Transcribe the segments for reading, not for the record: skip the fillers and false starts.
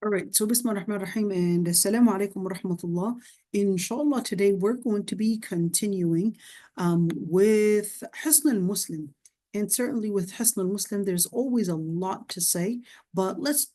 All right, so Bismillah ar-Rahman ar-Rahim and Assalamu alaikum wa rahmatullah. Inshallah, today we're going to be continuing with Hisn al-Muslim. And certainly with Hisn al-Muslim, there's always a lot to say, but let's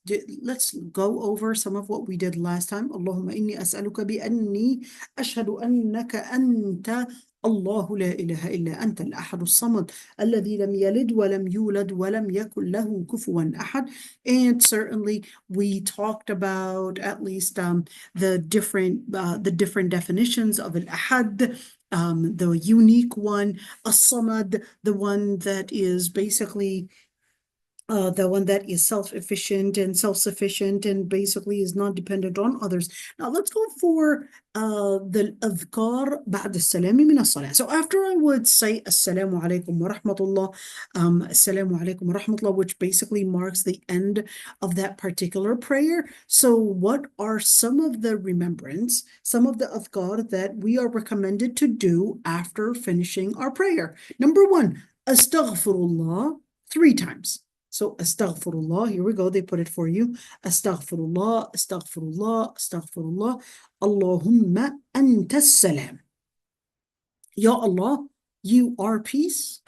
go over some of what we did last time. Allahumma inni as'aluka bi anni ashhadu annaka anta الله لا إله إلا أنت الأحد الصمد الذي لم يلد ولم يولد ولم يكن له كفوا أحد. And certainly we talked about at least the different definitions of al-ahad, the unique one, as-samad, the one that is basically the one that is self-efficient and self-sufficient and basically is not dependent on others. Now let's go for the adhkar بعد السلام من الصلاة. So after I would say Assalamu alaikum wa rahmatullah, Assalamu alaikum wa rahmatullah, which basically marks the end of that particular prayer. So what are some of the remembrance, some of the adhkar that we are recommended to do after finishing our prayer? Number one, astaghfirullah 3 times. So astaghfirullah, here we go, they put it for you. Astaghfirullah, astaghfirullah, astaghfirullah. Allahumma anta salam. Ya Allah, you are peace.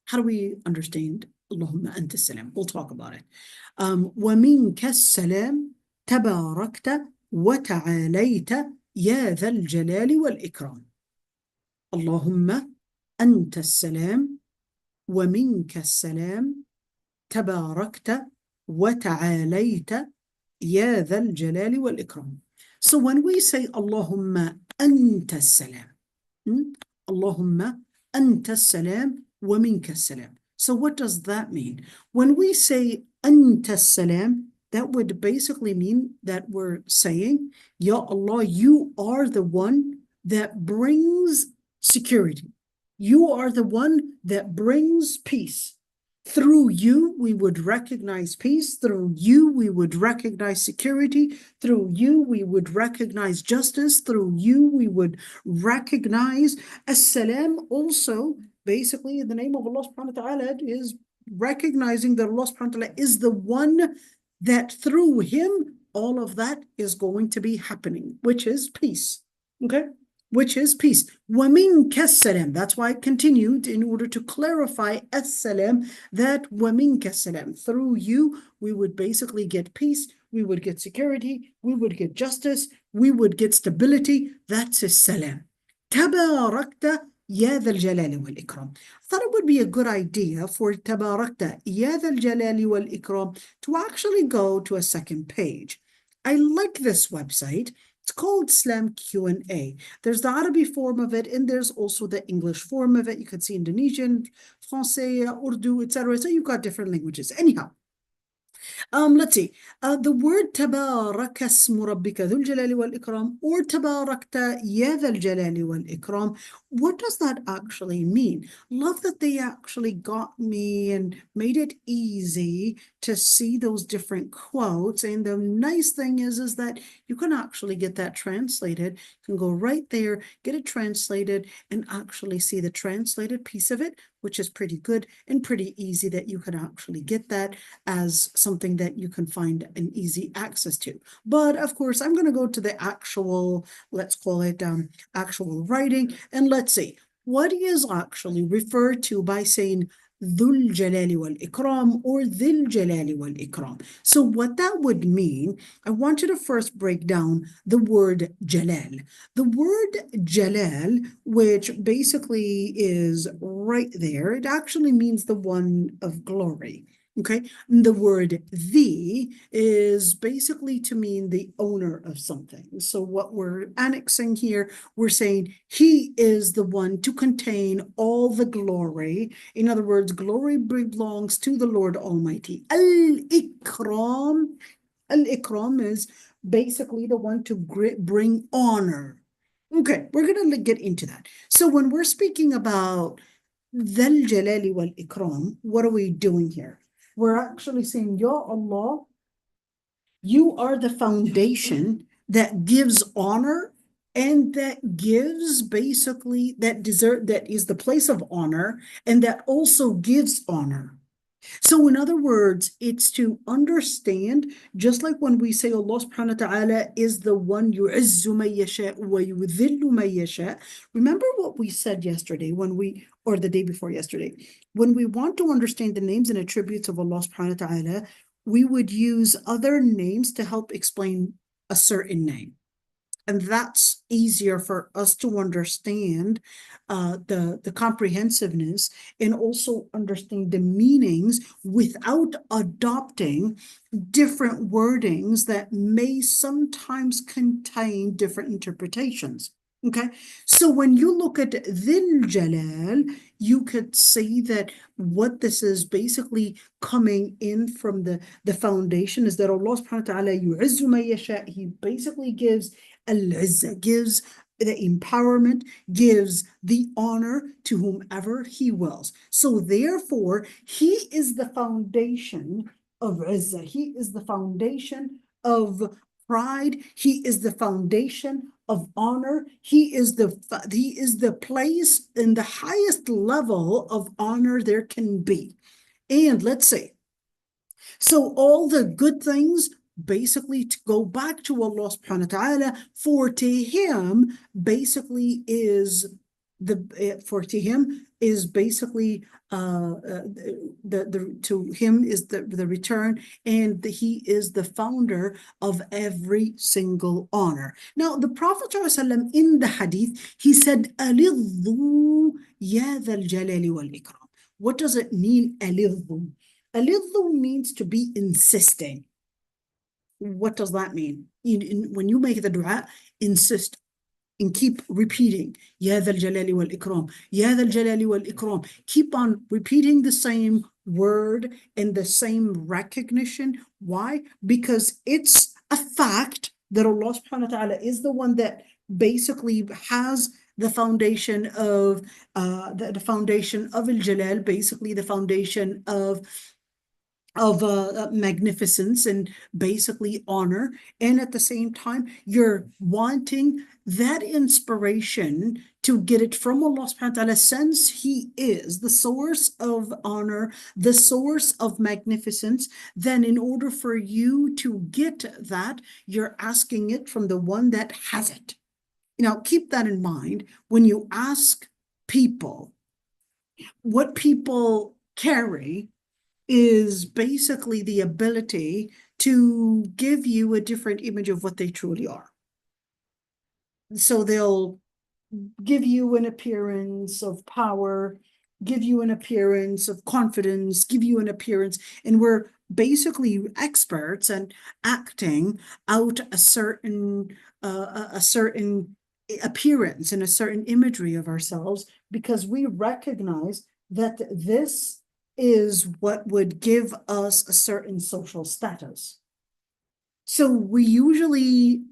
How do we understand Allahumma anta salam? We'll talk about it. وَمِنْكَ السَّلَامُ تَبَارَكْتَ وَتَعَالَيْتَ يَا ذَا الْجَلَالِ وَالْإِكْرَامِ. Allahumma anta salam وَمِنْكَ السَّلَامُ تباركت وتعاليت يا ذا الجلال والإكرام. So when we say Allahumma anta salam, Allahumma anta salam wa minka salam. So what does that mean? When we say anta salam, that would basically mean that we're saying, Ya Allah, you are the one that brings security. You are the one that brings peace. Through you, we would recognize peace. Through you, we would recognize security. Through you, we would recognize justice. Through you, we would recognize as-salam. Also, basically, the name of Allah subhanahu wa ta'ala is recognizing that Allah subhanahu wa ta'ala is the one that through him, all of that is going to be happening, which is peace. Okay? Which is peace. وَمِنْكَ السَّلَامُ. That's why I continued in order to clarify as-salam, that وَمِنْكَ السَّلَامُ. Through you, we would basically get peace, we would get security, we would get justice, we would get stability. That's as-salam. تَبَارَكْتَ يَا ذَا الْجَلَالِ وَالْإِكْرَامِ. I thought it would be a good idea for تَبَارَكْتَ يَا ذَا الْجَلَالِ وَالْإِكْرَامِ to actually go to a second page. I like this website. It's called Islam Q&A. There's the Arabic form of it, and there's also the English form of it. You could see Indonesian, Francais, Urdu, etc. So you've got different languages. Anyhow, let's see. The word تبارك اسم ربك ذو الجلال والإكرام or تباركت يا ذا الجلال والإكرام. What does that actually mean? Love that they actually got me and made it easy to see those different quotes. And the nice thing is that you can actually get that translated. You can go right there, get it translated, and actually see the translated piece of it, which is pretty good and pretty easy that you can actually get that as something that you can find an easy access to. But of course, I'm going to go to the actual, let's call it actual writing, and let's see what is actually referred to by saying ذو الجلال والإكرام or ذي الجلال والإكرام. So what that would mean, I want you to first break down the word jalal. The word jalal, which basically is right there, it actually means the one of glory. Okay, and the word the is basically to mean the owner of something. So what we're annexing here, we're saying he is the one to contain all the glory. In other words, glory belongs to the Lord Almighty. Al-Ikram. Al-Ikram is basically the one to bring honor. Okay, we're going to get into that. So when we're speaking about Dhal Jalali wal Ikram, what are we doing here? We're actually saying, Ya Allah, you are the foundation that gives honor and that gives basically that is the place of honor and that also gives honor. So in other words, it's to understand, just like when we say Allah subhanahu wa ta'ala is the one yu'izzu man yasha wa yudhillu man yasha. Remember what we said yesterday or the day before yesterday, when we want to understand the names and attributes of Allah subhanahu wa ta'ala, we would use other names to help explain a certain name. And that's easier for us to understand the comprehensiveness and also understand the meanings without adopting different wordings that may sometimes contain different interpretations. Okay, so when you look at Dhil Jalal, you could see that what this is basically coming in from the foundation is that Allah subhanahu wa ta'ala yu'izzu man yasha. He basically gives al-izzah, gives the empowerment, gives the honor to whomever he wills. So therefore, he is the foundation of izzah. He is the foundation of pride. He is the foundation of honor. He is the place in the highest level of honor there can be. And let's say, so all the good things basically to go back to Allah subhanahu wa ta'ala, for to him basically is basically to him is the return, and he is the founder of every single honor. Now the Prophet ﷺ in the hadith, he said, alidhu ya dhal jalali wal ikram. What does it mean, alidhu? Alidhu means to be insisting. What does that mean? When you make the dua, insist and keep repeating, Ya dhal jalali wal ikram, Ya dhal jalali wal ikram. Keep on repeating the same word and the same recognition. Why? Because it's a fact that Allah subhanahu wa ta'ala is the one that basically has the foundation of the foundation of al-jalal, basically the foundation of magnificence and basically honor. And at the same time, you're wanting that inspiration to get it from Allah subhanahu wa ta'ala, since he is the source of honor, the source of magnificence. Then in order for you to get that, you're asking it from the one that has it. Now, keep that in mind when you ask people. What people carry is basically the ability to give you a different image of what they truly are. So they'll give you an appearance of power, give you an appearance of confidence, give you an appearance, and we're basically experts and acting out a certain appearance and a certain imagery of ourselves, because we recognize that this is what would give us a certain social status. So we usually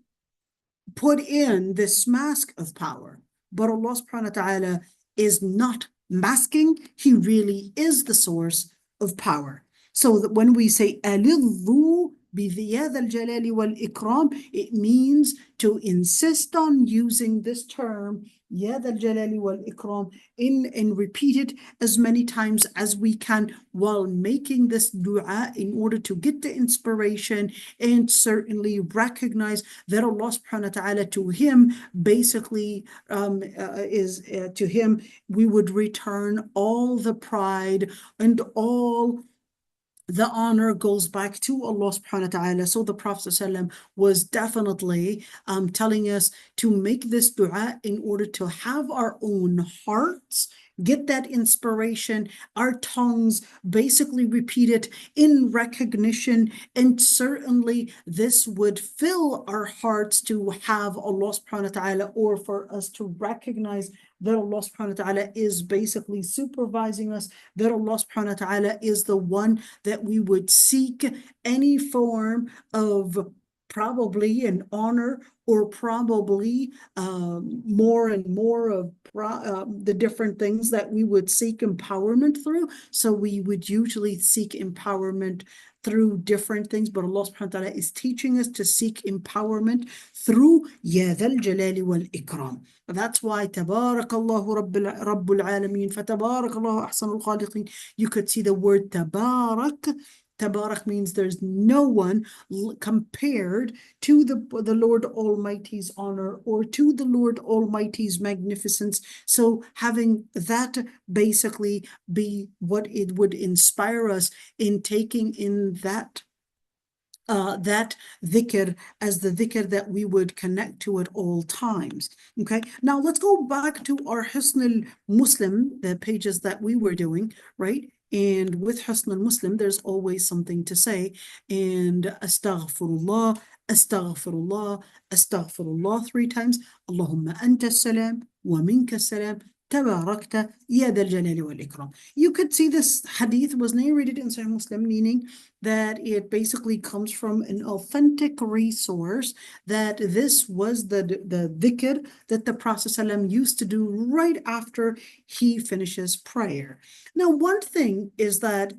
put in this mask of power, but Allah subhanahu wa ta'ala is not masking. He really is the source of power. So that when we say alidhu bidhiyad al-jalali wal-ikram, it means to insist on using this term, yad al-jalali wal-ikram, and repeat it as many times as we can while making this dua, in order to get the inspiration and certainly recognize that Allah subhanahu wa ta'ala, to him basically to him we would return all the pride, and all the honor goes back to Allah subhanahu wa ta'ala. So the Prophet ﷺ was definitely telling us to make this dua in order to have our own hearts get that inspiration, our tongues basically repeat it in recognition, and certainly this would fill our hearts to have Allah subhanahu wa ta'ala, or for us to recognize that Allah subhanahu wa ta'ala is basically supervising us, that Allah subhanahu wa ta'ala is the one that we would seek any form of probably an honor, or probably more and more of the different things that we would seek empowerment through. So we would usually seek empowerment through different things, but Allah subhanahu wa ta'ala is teaching us to seek empowerment through Ya Dhal Jalali wal Ikram. That's why Tabarakallahu Rabbul Alameen, Fatabarakallahu Ahsanul Khaliqeen. You could see the word Tabarak. Tabarak means there's no one compared to the Lord Almighty's honor or to the Lord Almighty's magnificence. So having that basically be what it would inspire us in taking in that dhikr as the dhikr that we would connect to at all times. Okay, now let's go back to our Hisn al-Muslim, the pages that we were doing, right? And with Hisn al-Muslim, there's always something to say. And astaghfirullah, astaghfirullah, astaghfirullah 3 times. Allahumma anta salam wa minka salam. Tabarakta ya dhal jalali wal ikram. You could see this hadith was narrated in Sahih Muslim, meaning that it basically comes from an authentic resource, that this was the dhikr that the Prophet ﷺ used to do right after he finishes prayer. Now, one thing is that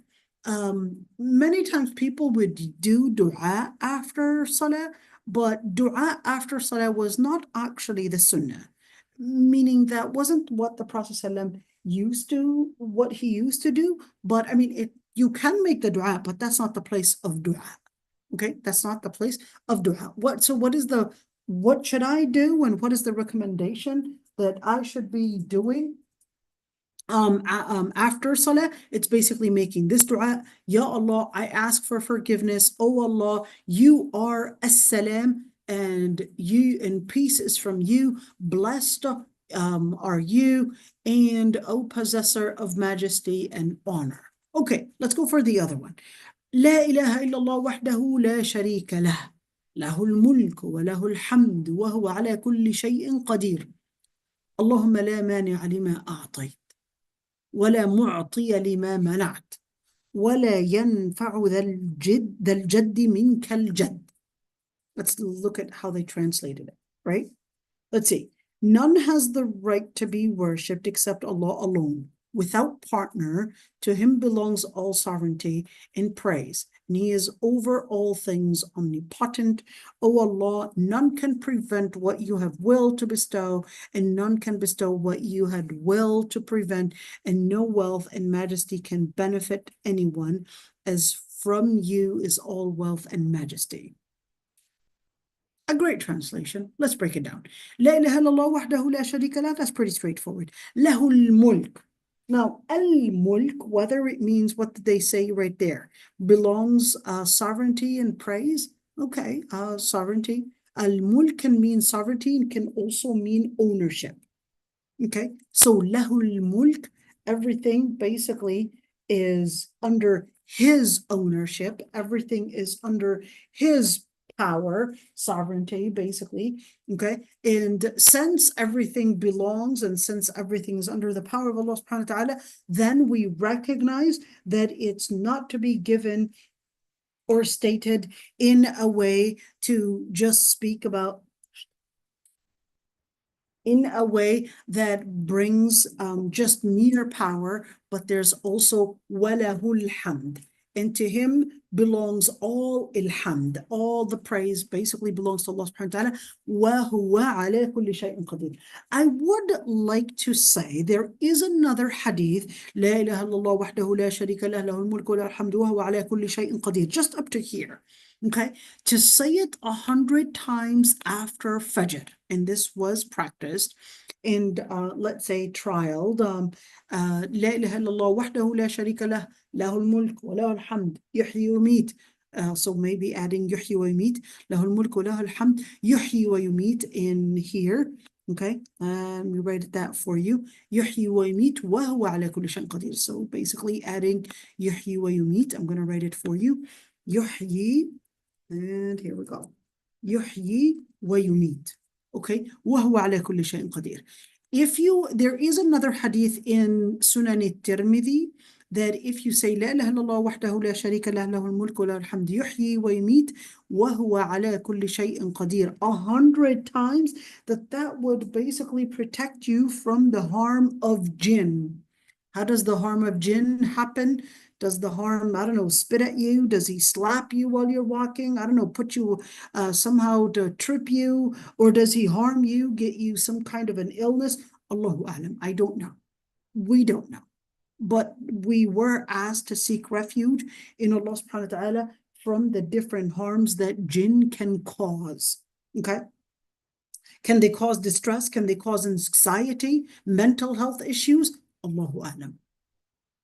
many times people would do dua after salah, but dua after salah was not actually the sunnah, meaning that wasn't what the Prophet ﷺ used to, what he used to do. But I mean, you can make the dua, but that's not the place of dua. Okay, that's not the place of dua. What should I do, and what is the recommendation that I should be doing after salah? It's basically making this dua: Ya Allah, I ask for forgiveness. Oh Allah, you are as-salam, and peace is from you. Blessed are you, and O possessor of majesty and honor. Okay, let's go for the other one. لا إله إلا الله وحده لا شريك له له الملك وله الحمد وهو على كل شيء قدير اللهم لا مانع لما أعطيت ولا معطي لما منعت ولا ينفع ذا الجد منك الجد. Let's look at how they translated it, right? Let's see. None has the right to be worshipped except Allah alone, without partner. To him belongs all sovereignty and praise, and he is over all things omnipotent. O Allah, none can prevent what you have willed to bestow, and none can bestow what you had willed to prevent, and no wealth and majesty can benefit anyone, as from you is all wealth and majesty. A great translation. Let's break it down. La ilaha illallah wahdahu la sharika lah. That's pretty straightforward. Lahul mulk. Now, al-mulk, whether it means, what did they say right there? Belongs sovereignty and praise. Okay, sovereignty. Al-mulk can mean sovereignty and can also mean ownership. Okay, so lahul mulk, everything basically is under his ownership. Everything is under his power, sovereignty, basically. Okay, and since everything belongs, and since everything is under the power of Allah subhanahu wa ta'ala, then we recognize that it's not to be given or stated in a way to just speak about, in a way that brings just mere power, but there's also walahul hamd, and to him belongs all ilhamd, all the praise basically belongs to Allah subhanahu wa ta'ala. Wa huwa ala kulli shay'in qadir. I would like to say there is another hadith, La ilaha illallah wahdahu la sharika lah lahul mulku wa lahul hamdu wa huwa ala kulli shay'in qadir, just up to here. Okay, to say it 100 times after Fajr, and this was practiced and let's say trialed. La ilaha illallah wahdahu la sharika lah lahul mulk wa lahul hamd yuhyi wa yumeet. So maybe adding yuhyi wa yumeet, lahul mulk wa lahul hamd yuhyi wa yumeet in here. Okay, and we write that for you. Yuhyi wa yumeet wa huwa ala kulli shay'in qadir. So basically adding yuhyi wa yumeet, I'm going to write it for you. Yuhyi, and here we go. Yuhyi wa yumeet. Okay, wa huwa ala kulli shay'in qadir. There is another hadith in Sunan al-Tirmidhi that if you say لا إله إلا الله وحده لا شريك له له الملك وله الحمد يحيي ويميت وهو على كل شيء قدير 100 times, that would basically protect you from the harm of jinn. How does the harm of jinn happen? Does the harm, I don't know, spit at you? Does he slap you while you're walking? I don't know, put you somehow to trip you? Or does he harm you, get you some kind of an illness? Allahu A'lam, I don't know. We don't know. But we were asked to seek refuge in Allah subhanahu wa ta'ala from the different harms that jinn can cause. Okay? Can they cause distress? Can they cause anxiety, mental health issues? Allahu A'lam.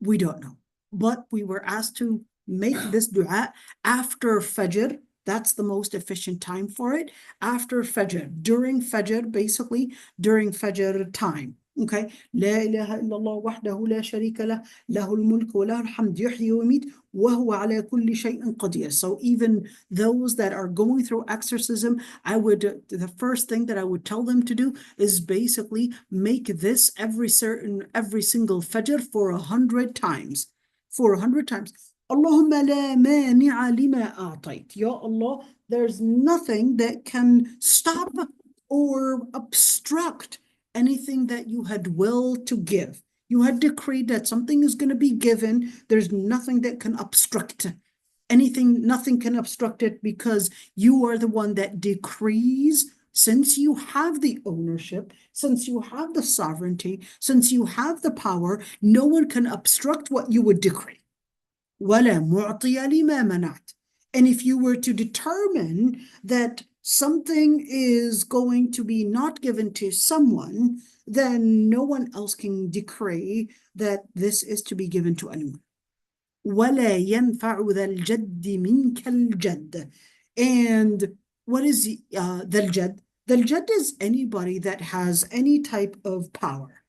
We don't know. But we were asked to make this dua after Fajr. That's the most efficient time for it. After Fajr, during Fajr, basically during Fajr time. Okay, لا إله إلا الله وحده لا شريك له له الملك وله الحمد يحيي ويميت وهو على كل شيء قدير. So even those that are going through exorcism, the first thing that I would tell them to do is basically make this every single Fajr for 100 times. For 100 times. Allahumma la mani'a lima a'tayt. Ya Allah, there's nothing that can stop or obstruct anything that you had willed to give. You had decreed that something is going to be given. There's nothing that can obstruct anything. Nothing can obstruct it because you are the one that decrees. Since you have the ownership, since you have the sovereignty, since you have the power, no one can obstruct what you would decree. وَلَا مُعْطِيَ لِمَا مَنَعْتَ. And if you were to determine that something is going to be not given to someone, then no one else can decree that this is to be given to anyone. وَلَا يَنْفَعُ ذَا الْجَدِّ مِنْكَ الْجَدِّ. And what is the al-Jadd? The al-Jadd is anybody that has any type of power.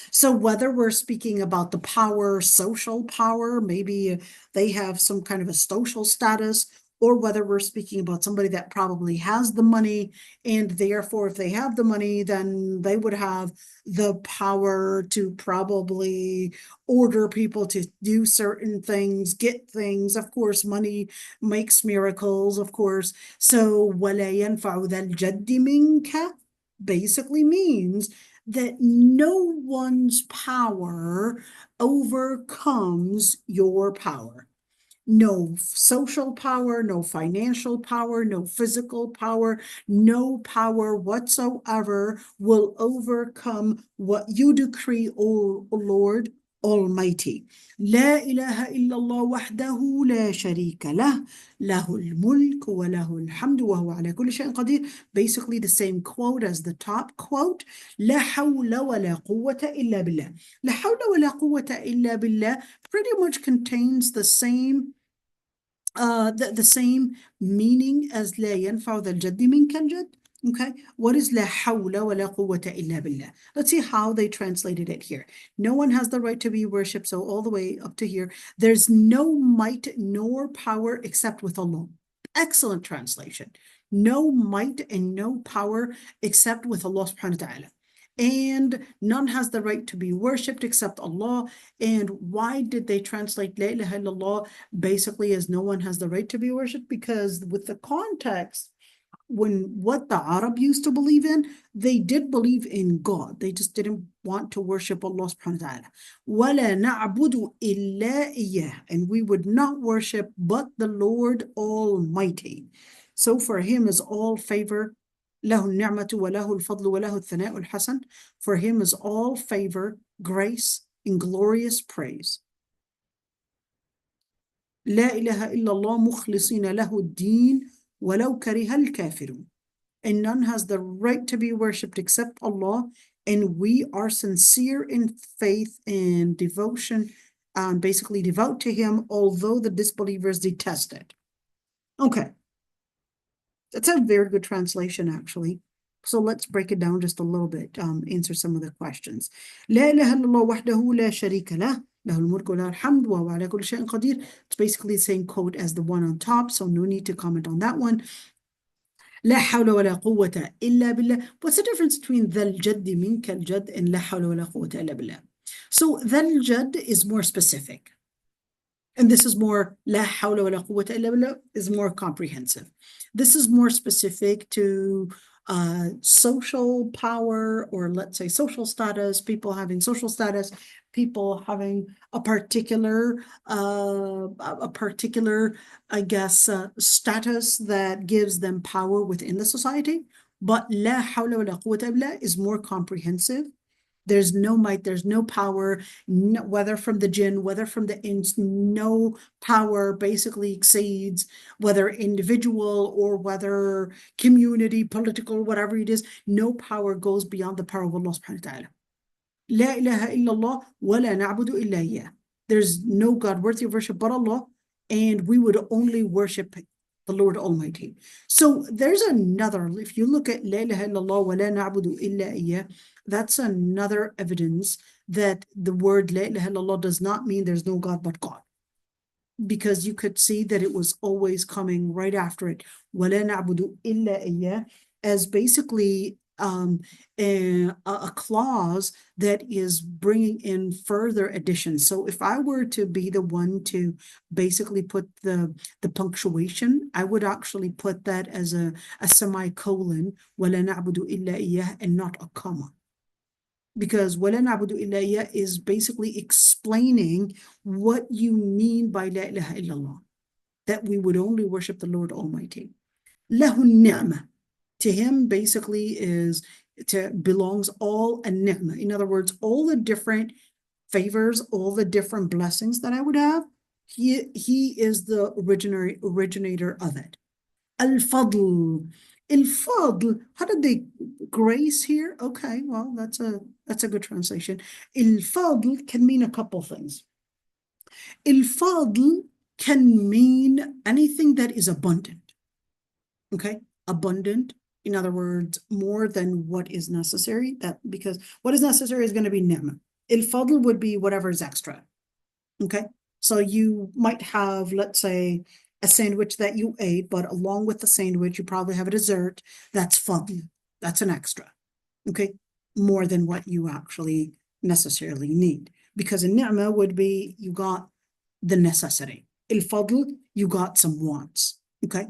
So whether we're speaking about the power, social power, maybe they have some kind of a social status, or whether we're speaking about somebody that probably has the money, and therefore if they have the money, then they would have the power to probably order people to do certain things, get things. Of course, money makes miracles, of course. So وَلَا يَنْفَعُ ذَا الْجَدِّ مِنْكَ basically means that no one's power overcomes your power. No social power, no financial power, no physical power, no power whatsoever will overcome what you decree, O Lord Almighty. لا إله إلا الله وحده لا شريك له له الملك وله الحمد وهو على كل شيء قدير. Basically the same quote as the top quote. لا حول ولا قوة إلا بالله. لا حول ولا قوة إلا بالله pretty much contains the same same meaning as لا ينفع ذا الجد منك الجد. Okay, what is لا حول ولا قوة إلا بالله? Let's see how they translated it here. No one has the right to be worshipped, so all the way up to here. There's no might nor power except with Allah. Excellent translation. No might and no power except with Allah subhanahu wa ta'ala. And none has the right to be worshipped except Allah. And why did they translate La ilaha illallah basically as no one has the right to be worshipped? Because with the context, what the Arab used to believe in, they did believe in God. They just didn't want to worship Allah subhanahu wa ta'ala. وَلَا نَعْبُدُ إِلَّا إِيَّهِ. And we would not worship but the Lord Almighty. So for him is all favor. له النعمة وله الفضل وله الثناء الحسن. For him is all favor, grace, and glorious praise. لا إله إلا الله مخلصين له الدين وَلَوْ كَرِهَ الْكَافِرُونَ. And none has the right to be worshipped except Allah, and we are sincere in faith and devotion, basically devout to him, although the disbelievers detest it. Okay, that's a very good translation, actually. So let's break it down just a little bit, answer some of the questions. لا إله إلا الله وحده لا شريك له له الملك وله الحمد وهو على كل شيء قدير. It's basically the same quote as the one on top, so no need to comment on that one. لا حول ولا قوة إلا بالله. What's the difference between ذا الجد منك الجد and لا حول ولا قوة إلا بالله? So then Jad is more specific. And this is more لا حول ولا قوة إلا بالله is more comprehensive. This is more specific to social power, or let's say social status, people having social status, people having a particular, I guess, status that gives them power within the society. But لا حول ولا قوة إلا بالله is more comprehensive. There's no might, there's no power, no, whether from the jinn, whether from the ins, no power basically exceeds whether individual or whether community, political, whatever it is, no power goes beyond the power of Allah subhanahu wa ta'ala. La ilaha illallah wa la na'budu illa iyyah. There's no God worthy of worship but Allah, and we would only worship the Lord Almighty. So there's another, if you look at La ilaha illallah wa la na'budu illa iyyah, that's another evidence that the word La ilaha illallah does not mean there's no God but God. Because you could see that it was always coming right after it, wa la na'budu illa iyyah, as basically a clause that is bringing in further additions. So if I were to be the one to basically put the punctuation, I would actually put that as a semicolon, وَلَا نَعْبُدُ إِلَّا إِيَّهُ, and not a comma. Because وَلَا نَعْبُدُ إِلَّا إِيَّهُ is basically explaining what you mean by La ilaha illallah, that we would only worship the Lord Almighty. لَهُ النِّعْمَةِ, to him basically belongs all a ni'mah. In other words, all the different favors, all the different blessings that I would have, he is the originator of it. Al-Fadl. Al-Fadl, how did they grace here? Okay, well, that's a good translation. Al-Fadl can mean a couple things. Al-Fadl can mean anything that is abundant. Okay, abundant. In other words, more than what is necessary, because what is necessary is going to be ni'mah. Al-Fadl would be whatever is extra. Okay, so you might have, let's say, a sandwich that you ate, but along with the sandwich, you probably have a dessert. That's fadl. That's an extra. Okay, more than what you actually necessarily need. Because a ni'mah would be you got the necessity. Al-Fadl, you got some wants. Okay.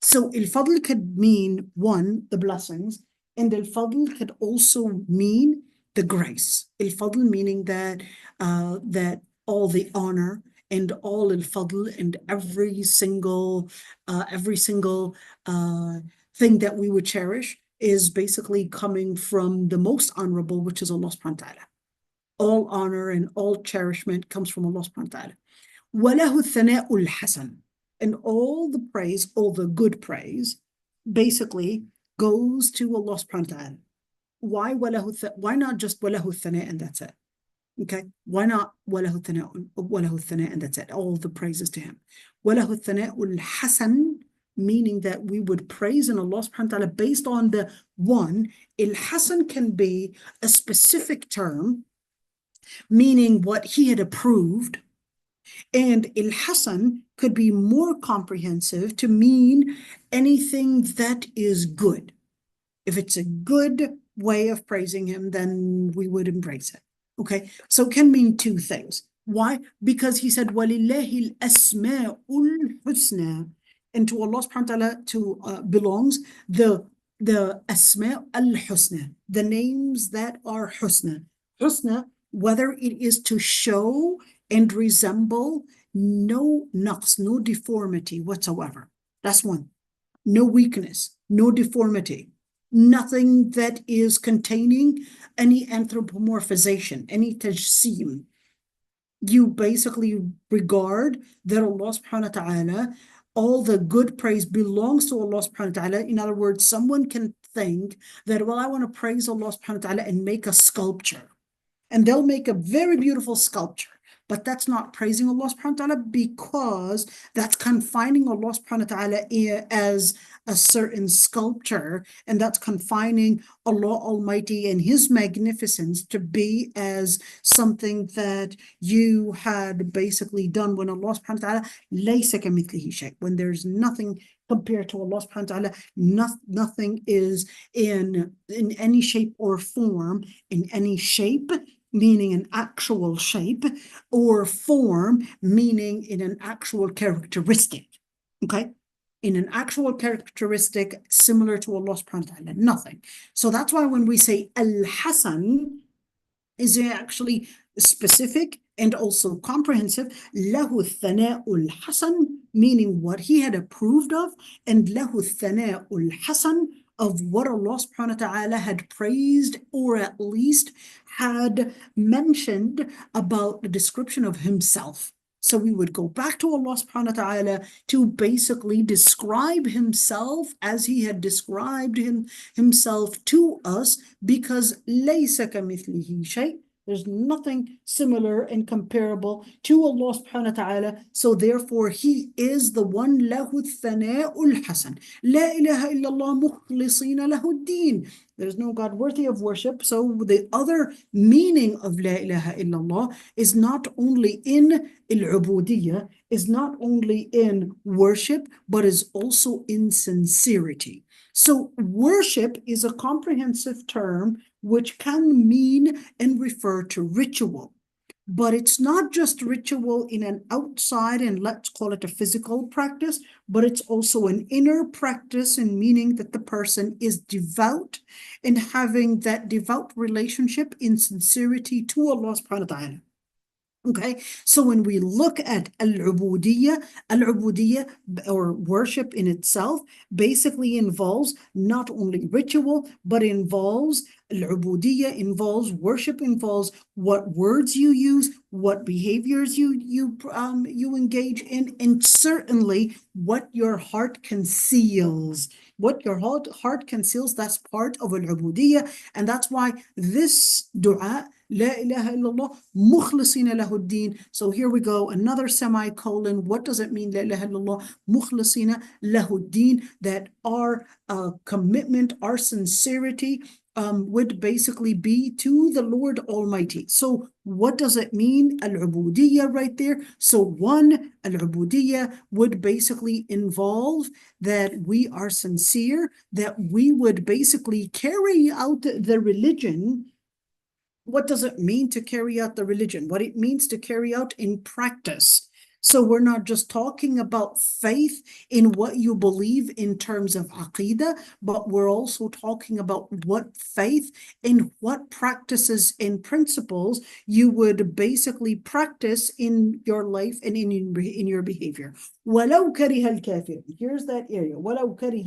So al-Fadl could mean, one, the blessings, and al-Fadl could also mean the grace. Al-Fadl meaning that all the honor and all al-Fadl and every single thing that we would cherish is basically coming from the most honorable, which is Allah subhanahu wa ta'ala. All honor and all cherishment comes from Allah subhanahu wa ta'ala. وَلَهُ الثَّنَاءُ الْحَسَنُ, and all the praise, all the good praise, basically goes to Allah subhanahu wa ta'ala. Why not just وَلَهُ الثَّنَاء and that's it? Okay, why not وَلَهُ الثَّنَاء and that's it? All the praises to him. وَلَهُ الثَّنَاءُ الْحَسَنُ, meaning that we would praise in Allah subhanahu wa ta'ala based on the one. Al-Hasan can be a specific term, meaning what he had approved. And al-Hasan could be more comprehensive to mean anything that is good. If it's a good way of praising him, then we would embrace it. Okay, so it can mean two things. Why? Because he said, وَلِلَّهِ الْأَسْمَاءُ الْحُسْنَى, and to Allah subhanahu wa ta'ala belongs the asma al-husna, the names that are husna. Husna, whether it is to show and resemble no naqs, no deformity whatsoever. That's one. No weakness, no deformity, nothing that is containing any anthropomorphization, any tajseem. You basically regard that Allah subhanahu wa ta'ala, all the good praise belongs to Allah subhanahu wa ta'ala. In other words, someone can think that, well, I want to praise Allah subhanahu wa ta'ala and make a sculpture. And they'll make a very beautiful sculpture. But that's not praising Allah subhanahu wa ta'ala, because that's confining Allah subhanahu wa ta'ala as a certain sculpture, and that's confining Allah Almighty and His magnificence to be as something that you had basically done when Allah subhanahu wa ta'ala laysa kamithlihi shay, when there's nothing compared to Allah subhanahu wa ta'ala, nothing is in any shape or form, in any shape, meaning an actual shape, or form, meaning in an actual characteristic. Okay? In an actual characteristic similar to Allah subhanahu wa ta'ala, nothing. So that's why when we say al-Hasan, is actually specific and also comprehensive. له الثناء الحسن, meaning what he had approved of, and له الثناء الحسن, of what Allah subhanahu wa ta'ala had praised or at least had mentioned about the description of himself. So we would go back to Allah subhanahu wa ta'ala to basically describe himself as he had described himself to us, because لَيْسَ كَمِثْلِهِ شَيْءٍ. There's nothing similar and comparable to Allah subhanahu wa ta'ala. So therefore, he is the one له الثناء الحسن. لا إله إلا الله مخلصين له الدين. There's no God worthy of worship. So the other meaning of لا إله إلا الله is not only in al-ubudiyya, is not only in worship, but is also in sincerity. So worship is a comprehensive term which can mean and refer to ritual. But it's not just ritual in an outside and let's call it a physical practice, but it's also an inner practice, in meaning that the person is devout and having that devout relationship in sincerity to Allah subhanahu wa ta'ala. Okay, so when we look at al-ubudiyya or worship in itself basically involves not only ritual, but involves al-ubudiyya, involves worship, involves what words you use, what behaviors you engage in, and certainly what your heart conceals. What your heart conceals, that's part of al-ubudiyya, and that's why this dua, لا إله إلا الله مخلصين له الدين. So here we go, another semicolon. What does it mean, لا إله إلا الله مخلصين له الدين? That our commitment, our sincerity would basically be to the Lord Almighty. So what does it mean, al-ubudiyya right there? So one, al-ubudiyya would basically involve that we are sincere, that we would basically carry out the religion. What does it mean to carry out the religion? What it means to carry out in practice. So we're not just talking about faith in what you believe in terms of aqidah, but we're also talking about what faith and what practices and principles you would basically practice in your life and in your behavior. وَلَوْ كَرِهَ الْكَافِرُونَ. Here's that area. وَلَوْ كَرِهَ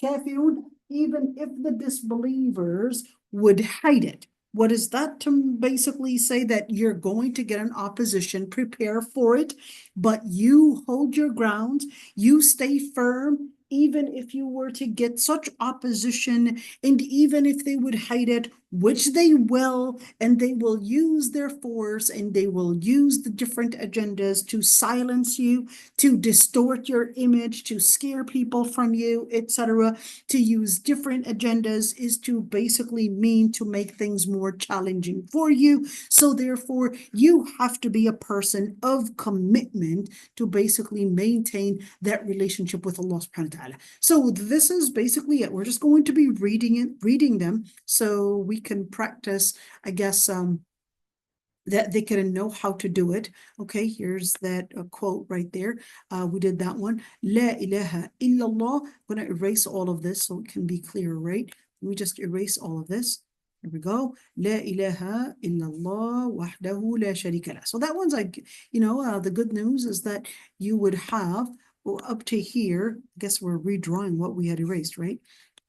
الْكَافِرُونَ. Even if the disbelievers would hide it. What is that to basically say? That you're going to get an opposition, prepare for it, but you hold your ground, you stay firm, even if you were to get such opposition, and even if they would hide it, which they will, and they will use their force, and they will use the different agendas to silence you, to distort your image, to scare people from you, etc. To use different agendas is to basically mean to make things more challenging for you. So therefore, you have to be a person of commitment to basically maintain that relationship with Allah subhanahu wa ta'ala. So this is basically it. We're just going to be reading them so we can practice, I guess, that they can know how to do it. Okay, here's that quote right there. We did that one. La ilaha illallah. I'm going to erase all of this so it can be clear, right? Let me just erase all of this. Here we go. La ilaha illallah wahdahu la sharika lah. So that one's like, the good news is that you would have, well, up to here, I guess we're redrawing what we had erased, right?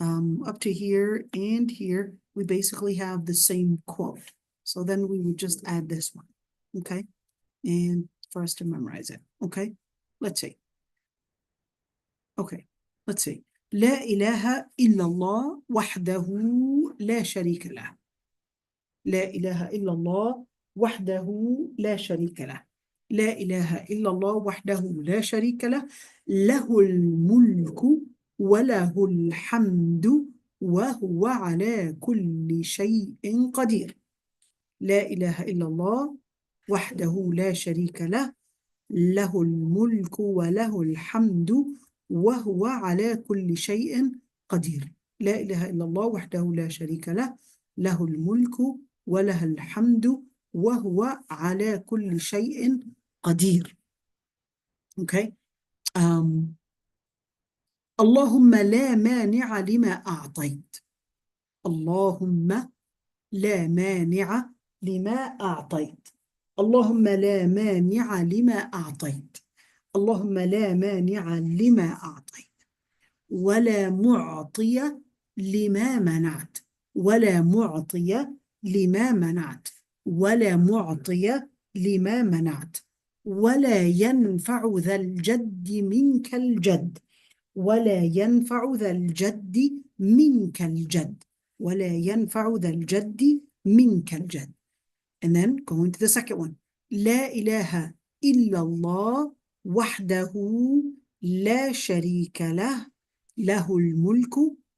Up to here and here, we basically have the same quote. So then we would just add this one, okay? And for us to memorize it, okay? Let's see. Okay, let's see. لا إله إلا الله وحده لا شريك له. لا إله إلا الله وحده لا شريك له. لا إله إلا الله وحده لا شريك له. له الملك وله الحمد وهو على كل شيء قدير. لا إله إلا الله وحده لا شريك له. له الملك وله الحمد وهو على كل شيء قدير. لا إله إلا الله وحده لا شريك له. له الملك وله الحمد وهو على كل شيء قدير. Okay. اللهم لا مانع لما أعطيت. اللهم لا مانع لما أعطيت. اللهم لا مانع لما أعطيت. اللهم لا مانع لما أعطيت ولا معطي لما منعت. ولا معطي لما منعت. ولا معطي لما منعت. ولا ينفع ذا الجد منك الجد. ولا ينفع ذا الجد منك الجد. ولا ينفع ذا الجد منك الجد. And then going to the second one. لا إله إلا الله وحده لا شريك له له الملك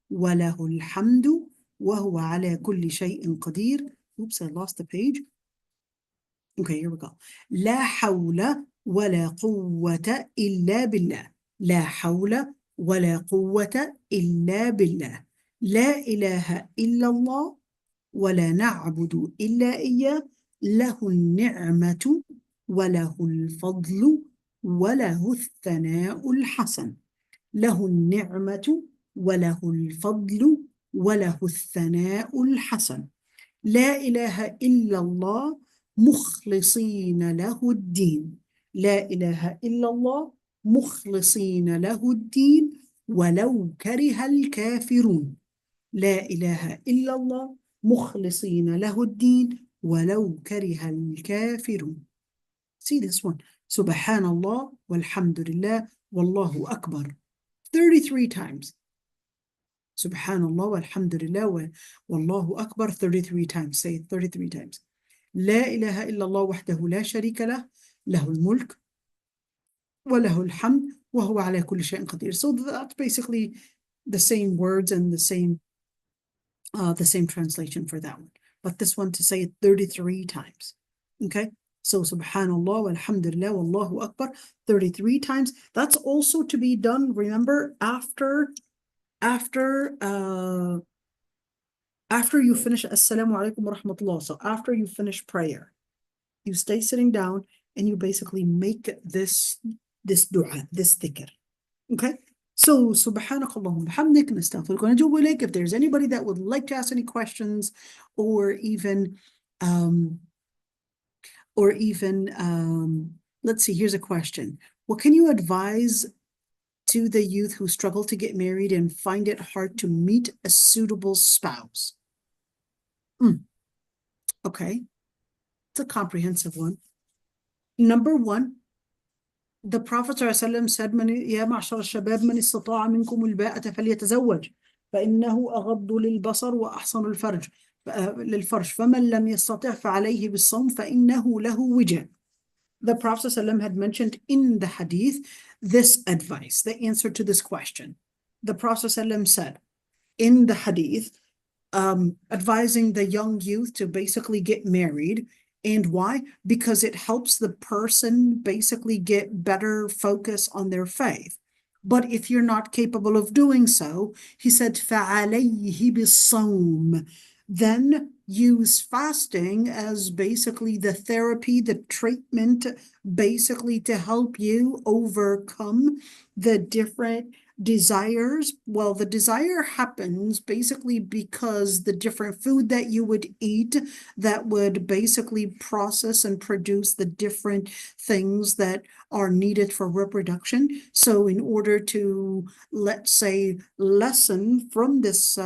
وله الحمد وهو على كل شيء قدير. Oops, I lost the page. Okay, here we go. لا حول ولا قوة إلا بالله. لا حول ولا قوة إلا بالله. لا إله إلا الله ولا نعبد إلا إياه. له النعمة وله الفضل وله الثناء الحسن. له النعمة وله الفضل وله الثناء الحسن. لا إله إلا الله مخلصين له الدين. لا إله إلا الله مخلصين له الدين ولو كره الكافرون. لا إله إلا الله مخلصين له الدين ولو كره الكافرون. See this one. سبحان الله والحمد لله والله أكبر 33 times. سبحان الله والحمد لله والله أكبر 33 times. Say it 33 times. لا إله إلا الله وحده لا شريك له له الملك وله الحمد وهو على كل شيء قدير. So that's basically the same words and the same translation for that one. But this one to say it 33 times. Okay? So subhanallah walhamdulillah wallahu akbar 33 times. That's also to be done, remember, after you finish assalamu alaikum wa rahmatullah. So after you finish prayer, you stay sitting down and you basically make this dua, this dhikr. Okay? So subhanakallahumma bihamdik nastaghfiruka wa natubu ilayk. If there's anybody that would like to ask any questions or even let's see, here's a question. What can you advise to the youth who struggle to get married and find it hard to meet a suitable spouse? Okay, it's a comprehensive one. Number one, the Prophet ﷺ said, يا معشر الشباب من استطاع منكم الباءة فليتزوج فإنه أغض للبصر وأحصن للفرج فمن لم يستطع فعليه بالصوم فإنه له وجاء. The Prophet ﷺ had mentioned in the hadith this advice, the answer to this question. The Prophet ﷺ said in the hadith, advising the young youth to basically get married. And why? Because it helps the person basically get better focus on their faith. But if you're not capable of doing so, he said, فَعَلَيْهِ بِالصَّوْمِ. Then use fasting as basically the therapy, the treatment, basically to help you overcome the different desires. Well, the desire happens basically because the different food that you would eat that would basically process and produce the different things that are needed for reproduction. So in order to, let's say, lessen from this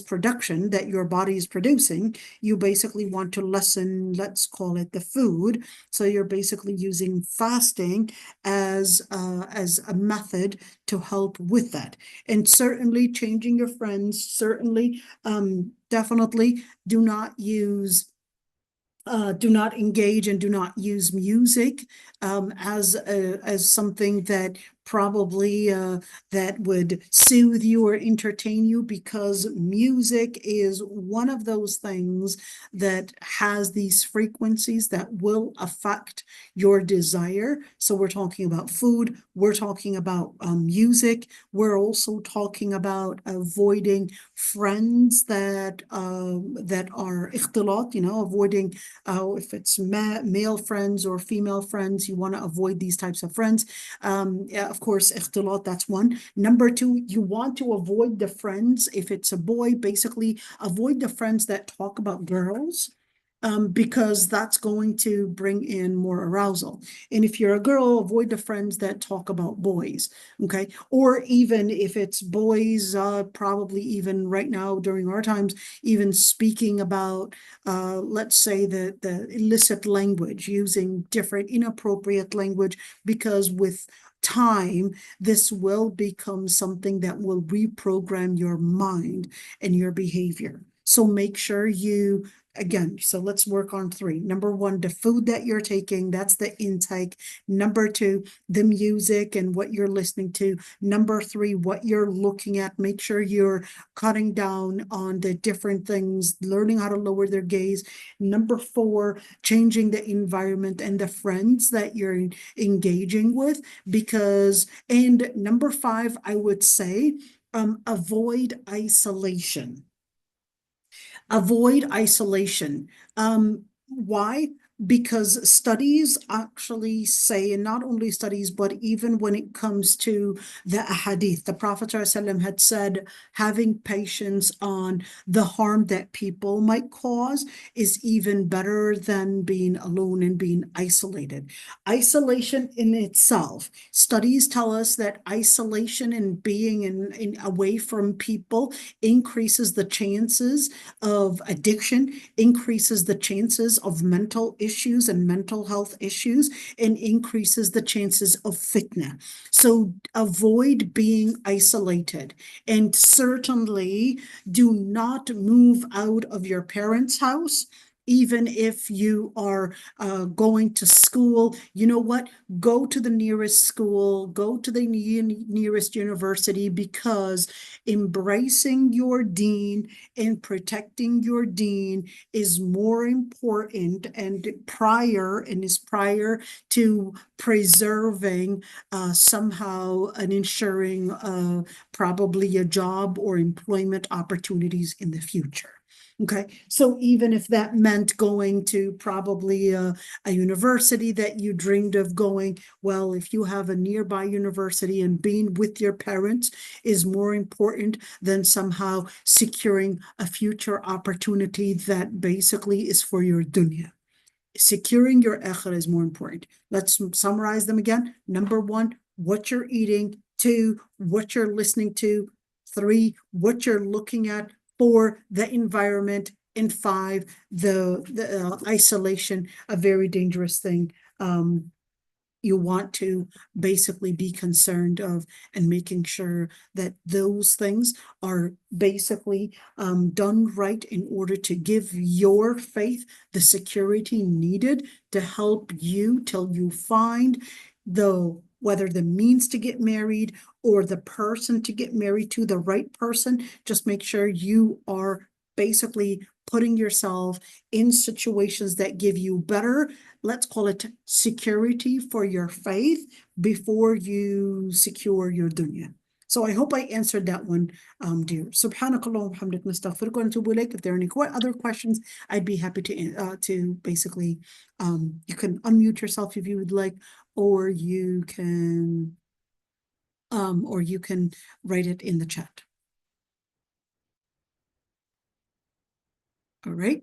production that your body is producing, you basically want to lessen, let's call it the food. So you're basically using fasting as a method to help with that. And certainly changing your friends, certainly definitely do not engage and do not use music as something that probably that would soothe you or entertain you, because music is one of those things that has these frequencies that will affect your desire. So we're talking about food, we're talking about music, we're also talking about avoiding friends that are ikhtilat, avoiding if it's male friends or female friends, you want to avoid these types of friends. Yeah, of course, ikhtilat, that's one. Number two, you want to avoid the friends, if it's a boy, basically avoid the friends that talk about girls. Because that's going to bring in more arousal. And if you're a girl, avoid the friends that talk about boys, okay? Or even if it's boys, probably even right now during our times, even speaking about, let's say, the illicit language, using different inappropriate language, because with time, this will become something that will reprogram your mind and your behavior. So make sure you, again, so let's work on three. Number one, the food that you're taking, that's the intake. Number two, the music and what you're listening to. Number three, what you're looking at. Make sure you're cutting down on the different things, learning how to lower their gaze. Number four, changing the environment and the friends that you're engaging with. And number five, I would say, avoid isolation. Avoid isolation. Why? Because studies actually say, and not only studies, but even when it comes to the hadith, the Prophet ﷺ had said, having patience on the harm that people might cause is even better than being alone and being isolated. Isolation in itself, studies tell us that isolation and being away from people increases the chances of addiction, increases the chances of mental issues and mental health issues, and increases the chances of fitna. So avoid being isolated, and certainly do not move out of your parents' house. Even if you are going to school, you know what? Go to the nearest school, go to the nearest university, because embracing your deen and protecting your deen is more important and is prior to preserving somehow and ensuring probably a job or employment opportunities in the future. Okay, so even if that meant going to probably a university that you dreamed of going, well, if you have a nearby university and being with your parents is more important than somehow securing a future opportunity that basically is for your dunya. Securing your akhirah is more important. Let's summarize them again. Number one, what you're eating. Two, what you're listening to. Three, what you're looking at. Four, the environment. And five, the isolation, a very dangerous thing. You want to basically be concerned of, and making sure that those things are basically done right in order to give your faith the security needed to help you till you find whether the means to get married or the person to get married to, the right person. Just make sure you are basically putting yourself in situations that give you better, let's call it, security for your faith before you secure your dunya. So I hope I answered that one, dear. Subhanakallah wa hamdik nastaghfiruka wa natubu ilayk. If there are any other questions, I'd be happy to basically, you can unmute yourself if you would like, or you can write it in the chat. All right.